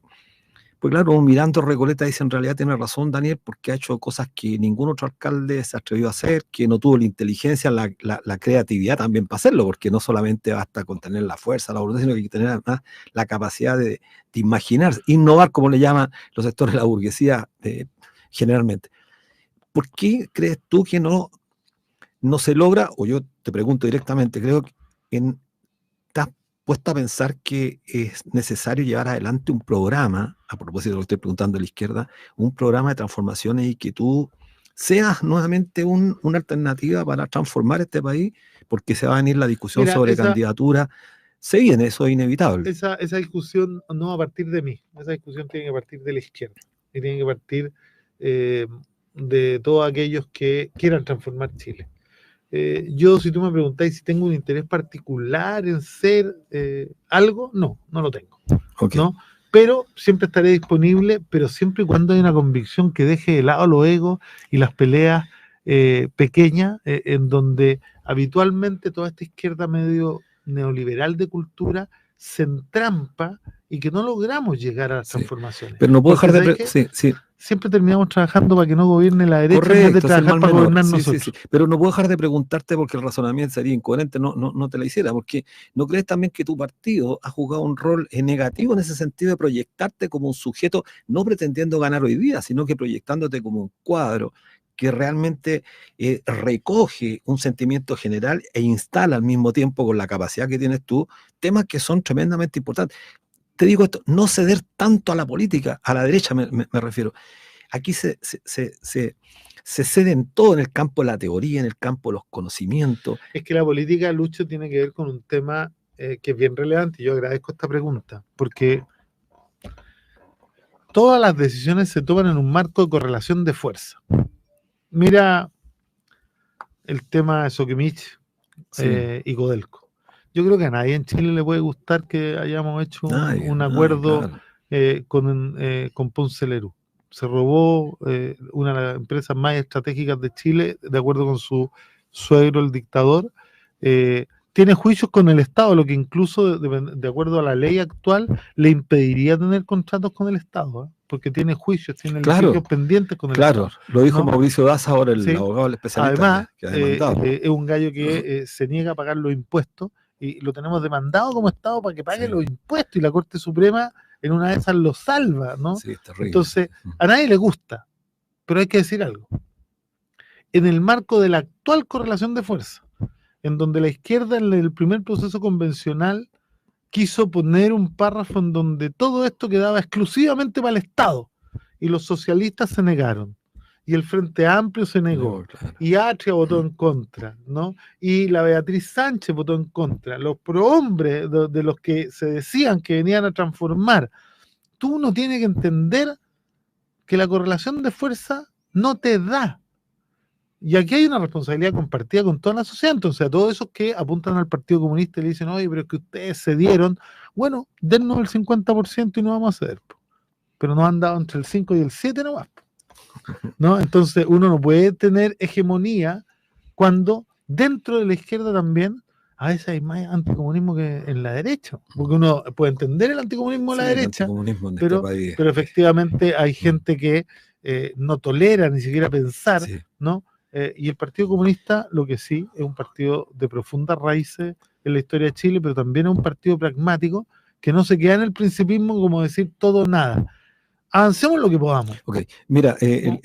pues claro, mirando Recoleta dice, en realidad tiene razón Daniel, porque ha hecho cosas que ningún otro alcalde se atrevió a hacer, que no tuvo la inteligencia, la creatividad también para hacerlo, porque no solamente basta con tener la fuerza, la voluntad, sino que hay que tener además la capacidad de imaginar, innovar, como le llaman los sectores de la burguesía generalmente. ¿Por qué crees tú que no se logra, o yo te pregunto directamente, creo que estás puesto a pensar que es necesario llevar adelante un programa, a propósito de lo que estoy preguntando a la izquierda, un programa de transformaciones y que tú seas nuevamente una alternativa para transformar este país, porque se va a venir la discusión sobre candidatura. Se viene, eso es inevitable. Esa discusión no va a partir de mí, esa discusión tiene que partir de la izquierda y tiene que partir de todos aquellos que quieran transformar Chile. Yo, si tú me preguntáis si tengo un interés particular en ser algo, no lo tengo. Okay. ¿No? Pero siempre estaré disponible, pero siempre y cuando hay una convicción que deje de lado los egos y las peleas pequeñas, en donde habitualmente toda esta izquierda medio neoliberal de cultura se entrampa y que no logramos llegar a las transformaciones. Pero no puedo dejar de... Siempre terminamos trabajando para que no gobierne la derecha. Correcto, en vez de trabajar para gobernar nosotros. Pero no puedo dejar de preguntarte, porque el razonamiento sería incoherente, no te la hiciera, porque ¿no crees también que tu partido ha jugado un rol negativo en ese sentido de proyectarte como un sujeto, no pretendiendo ganar hoy día, sino que proyectándote como un cuadro que realmente recoge un sentimiento general e instala al mismo tiempo, con la capacidad que tienes tú, temas que son tremendamente importantes? Te digo esto, no ceder tanto a la política, a la derecha me refiero. Aquí se cede en todo, en el campo de la teoría, en el campo de los conocimientos. Es que la política, Lucho, tiene que ver con un tema que es bien relevante. Yo agradezco esta pregunta, porque todas las decisiones se toman en un marco de correlación de fuerza. Mira el tema de Soquimich y Codelco. Yo creo que a nadie en Chile le puede gustar que hayamos hecho un acuerdo con Ponce Lerú. Se robó una de las empresas más estratégicas de Chile, de acuerdo con su suegro, el dictador. Tiene juicios con el Estado, lo que incluso, de acuerdo a la ley actual, le impediría tener contratos con el Estado, porque tiene juicios, tiene litigios pendientes con el Estado. Claro, lo dijo Mauricio Daza, ahora el abogado, el especialista. Además, que ha es un gallo que se niega a pagar los impuestos, y lo tenemos demandado como Estado para que pague los impuestos, y la Corte Suprema en una de esas lo salva, ¿no? Sí, es terrible. Entonces, a nadie le gusta, pero hay que decir algo. En el marco de la actual correlación de fuerza, en donde la izquierda en el primer proceso convencional quiso poner un párrafo en donde todo esto quedaba exclusivamente para el Estado, y los socialistas se negaron, y el Frente Amplio se negó, y Atria votó en contra, ¿no? Y la Beatriz Sánchez votó en contra, los prohombres de los que se decían que venían a transformar. Tú no tienes que entender que la correlación de fuerza no te da. Y aquí hay una responsabilidad compartida con toda la sociedad. Entonces, a todos esos que apuntan al Partido Comunista y le dicen, oye, pero es que ustedes cedieron, bueno, dennos el 50% y no vamos a ceder. Pero nos han dado entre el 5 y el 7 nomás, ¿no? Entonces, uno no puede tener hegemonía cuando dentro de la izquierda también a veces hay más anticomunismo que en la derecha, porque uno puede entender el anticomunismo de la el derecha, anticomunismo en este pero país. efectivamente hay gente que no tolera ni siquiera pensar, Sí. ¿no? Y el Partido Comunista, lo que sí, es un partido de profundas raíces en la historia de Chile, pero también es un partido pragmático que no se queda en el principismo como decir todo o nada. Avancemos lo que podamos. Ok, mira, ¿No?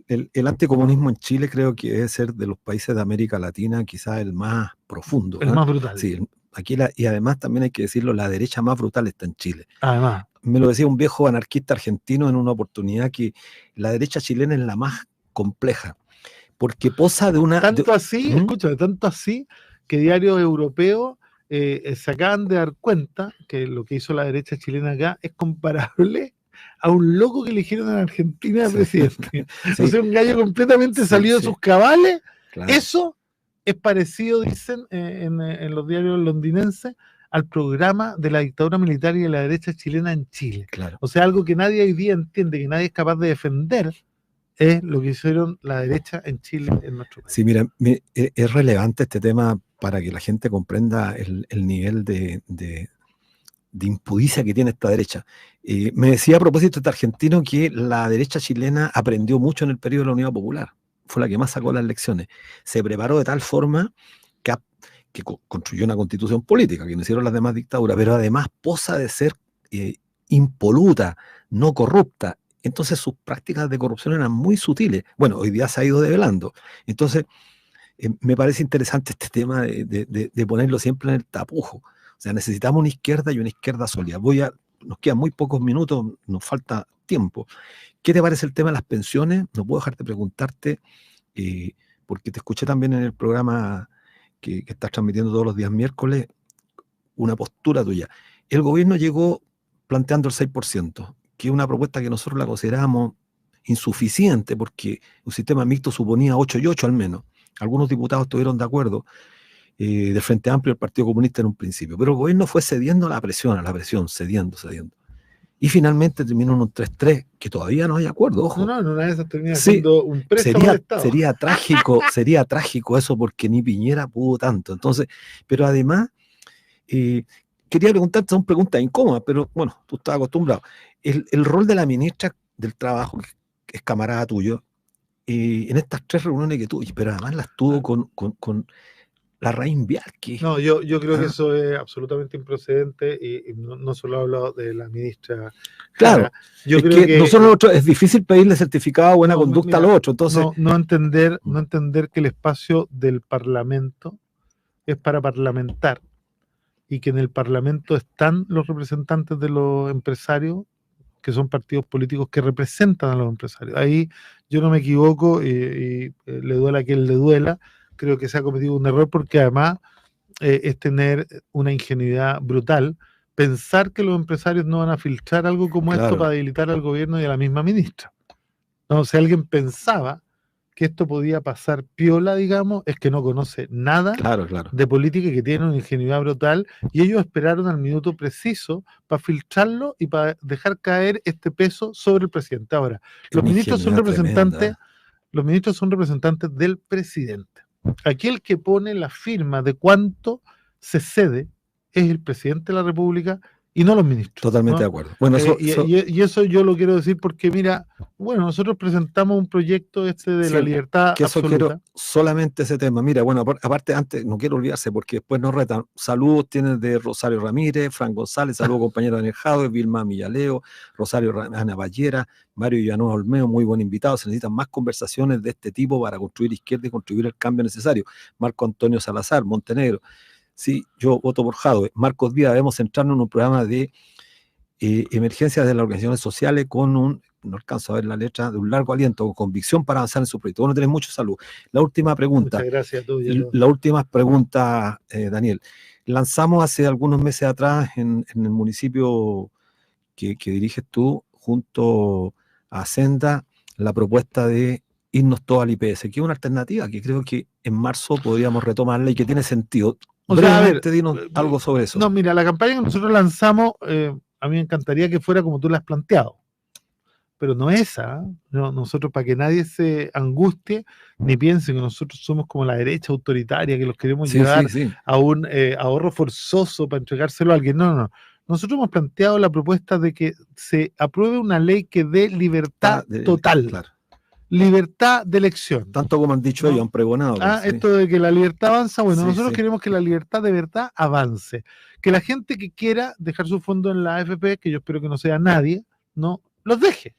el anticomunismo en Chile creo que debe ser de los países de América Latina quizás el más profundo. El más brutal. Sí, aquí y además también hay que decirlo, la derecha más brutal está en Chile. Además. Me lo decía un viejo anarquista argentino en una oportunidad que la derecha chilena es la más compleja, porque posa de una... Tanto así, ¿Mm? escucha, tanto así que diarios europeos se acaban de dar cuenta que lo que hizo la derecha chilena acá es comparable a un loco que eligieron en Argentina de Sí. presidente. Sí. O sea, un gallo completamente Sí, salido de sí. sus cabales. Claro. Eso es parecido, dicen en los diarios londinenses, al programa de la dictadura militar y de la derecha chilena en Chile. Claro. O sea, algo que nadie hoy día entiende, que nadie es capaz de defender, es lo que hicieron la derecha en Chile, en nuestro país. Sí, mira, es relevante este tema para que la gente comprenda el nivel de impudicia que tiene esta derecha. Me decía a propósito este argentino que la derecha chilena aprendió mucho en el periodo de la Unidad Popular. Fue la que más sacó las lecciones. Se preparó de tal forma que construyó una constitución política, que no hicieron las demás dictaduras, pero además posa de ser impoluta, no corrupta. Entonces sus prácticas de corrupción eran muy sutiles. Bueno, hoy día se ha ido develando. Entonces, me parece interesante este tema de ponerlo siempre en el tapujo. O sea, necesitamos una izquierda y una izquierda sólida. Nos quedan muy pocos minutos, nos falta tiempo. ¿Qué te parece el tema de las pensiones? No puedo dejar de preguntarte, porque te escuché también en el programa que estás transmitiendo todos los días miércoles, una postura tuya. El gobierno llegó planteando el 6%, que es una propuesta que nosotros la consideramos insuficiente, porque un sistema mixto suponía 8 y 8 al menos. Algunos diputados estuvieron de acuerdo, del Frente Amplio y el Partido Comunista en un principio, pero el gobierno fue cediendo a la presión, cediendo. Y finalmente terminó en un 3-3, que todavía no hay acuerdo, ojo. No, una de esas termina Sí, siendo un préstamo al Estado. sería trágico eso, porque ni Piñera pudo tanto. Entonces, pero además, quería preguntarte, son preguntas incómodas, pero bueno, tú estás acostumbrado. El rol de la ministra del Trabajo, que es camarada tuyo, en estas 3 reuniones que tuvo, pero además las tuvo con la Raín Bianchi. No, yo creo que eso es absolutamente improcedente y no solo he hablado de la ministra. Claro, Jara. Yo es creo que nosotros es difícil pedirle certificado de buena conducta a los otros, entonces... No entender que el espacio del Parlamento es para parlamentar y que en el Parlamento están los representantes de los empresarios, que son partidos políticos que representan a los empresarios. Ahí yo no me equivoco y le duela a quien le duela. Creo que se ha cometido un error porque además es tener una ingenuidad brutal pensar que los empresarios no van a filtrar algo como Claro. esto para debilitar al gobierno y a la misma ministra. No, si alguien pensaba que esto podía pasar piola, digamos, es que no conoce nada Claro. de política y que tiene una ingenuidad brutal, y ellos esperaron al minuto preciso para filtrarlo y para dejar caer este peso sobre el presidente. Ahora, los ministros son representantes, los ministros son representantes del presidente. Aquí el que pone la firma de cuánto se cede es el presidente de la República y no los ministros. Totalmente, ¿no? De acuerdo. Bueno, y eso yo lo quiero decir porque, mira, bueno, nosotros presentamos un proyecto de la libertad que eso absoluta. Quiero solamente ese tema. Mira, bueno, aparte antes, no quiero olvidarse porque después nos retan. Saludos tienen de Rosario Ramírez, Fran González, saludos compañero Daniel Jadwe, Vilma Millaleo, Rosario Ana Ballera, Mario Villanueva Olmeo, muy buen invitado. Se necesitan más conversaciones de este tipo para construir izquierda y contribuir al cambio necesario. Marco Antonio Salazar, Montenegro. Sí, yo voto por Jadwe. Marcos Díaz, debemos centrarnos en un programa de emergencias de las organizaciones sociales con no alcanzo a ver la letra, de un largo aliento, con convicción para avanzar en su proyecto. Bueno, tenés mucha salud. La última pregunta. Muchas gracias a todos. La última pregunta, Daniel. Lanzamos hace algunos meses atrás en el municipio que diriges tú, junto a Senda, la propuesta de irnos todos al IPS, que es una alternativa que creo que en marzo podríamos retomarla y que tiene sentido. O sea, a ver, dinos algo sobre eso. No, mira, la campaña que nosotros lanzamos, a mí me encantaría que fuera como tú la has planteado, pero no esa. No, nosotros, para que nadie se angustie ni piense que nosotros somos como la derecha autoritaria, que los queremos Sí, llevar sí. a un ahorro forzoso para entregárselo a alguien. No, no. Nosotros hemos planteado la propuesta de que se apruebe una ley que dé libertad total, Claro. libertad de elección. Tanto como han dicho ¿no? ellos, han pregonado. Ah, sí. Esto de que la libertad avanza, bueno, Sí, nosotros sí. queremos que la libertad de verdad avance. Que la gente que quiera dejar su fondo en la AFP, que yo espero que no sea nadie, no los deje.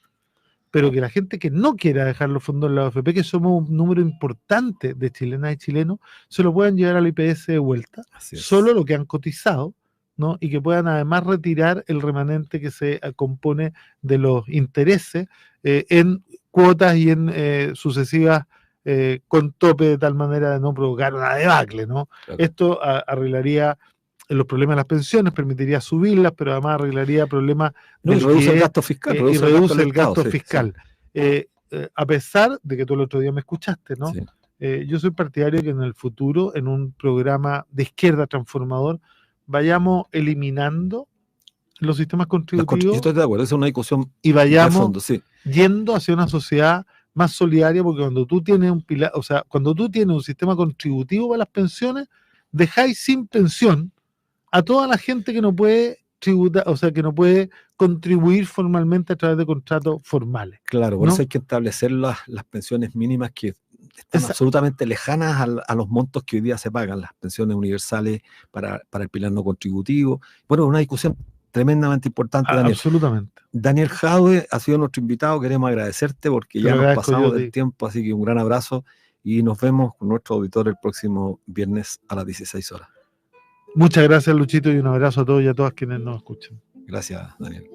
Pero que la gente que no quiera dejar los fondos en la AFP, que somos un número importante de chilenas y chilenos, se lo puedan llevar al IPS de vuelta, solo lo que han cotizado, ¿no? Y que puedan además retirar el remanente que se compone de los intereses en cuotas y en sucesivas con tope, de tal manera de no provocar una debacle, ¿no? Claro. Esto arreglaría los problemas de las pensiones, permitiría subirlas, pero además arreglaría problemas y reduce el gasto fiscal. Y reduce el gasto fiscal. A pesar de que tú el otro día me escuchaste, ¿no? Sí. Yo soy partidario de que en el futuro, en un programa de izquierda transformador, vayamos eliminando los sistemas contributivos. Yo estoy de acuerdo, esa es una discusión y vayamos de fondo, sí, yendo hacia una sociedad más solidaria, porque cuando tú tienes un pilar, o sea, cuando tú tienes un sistema contributivo para las pensiones, dejáis sin pensión a toda la gente que no puede tributar, o sea, que no puede contribuir formalmente a través de contratos formales. Claro, por eso hay que establecer las pensiones mínimas que están absolutamente lejanas a los montos que hoy día se pagan, las pensiones universales para el pilar no contributivo. Bueno, una discusión tremendamente importante, Daniel. Absolutamente. Daniel Jadwe ha sido nuestro invitado, queremos agradecerte porque ya nos pasamos del tiempo, así que un gran abrazo y nos vemos con nuestro auditor el próximo viernes a las 16 horas. Muchas gracias, Luchito, y un abrazo a todos y a todas quienes nos escuchan. Gracias, Daniel.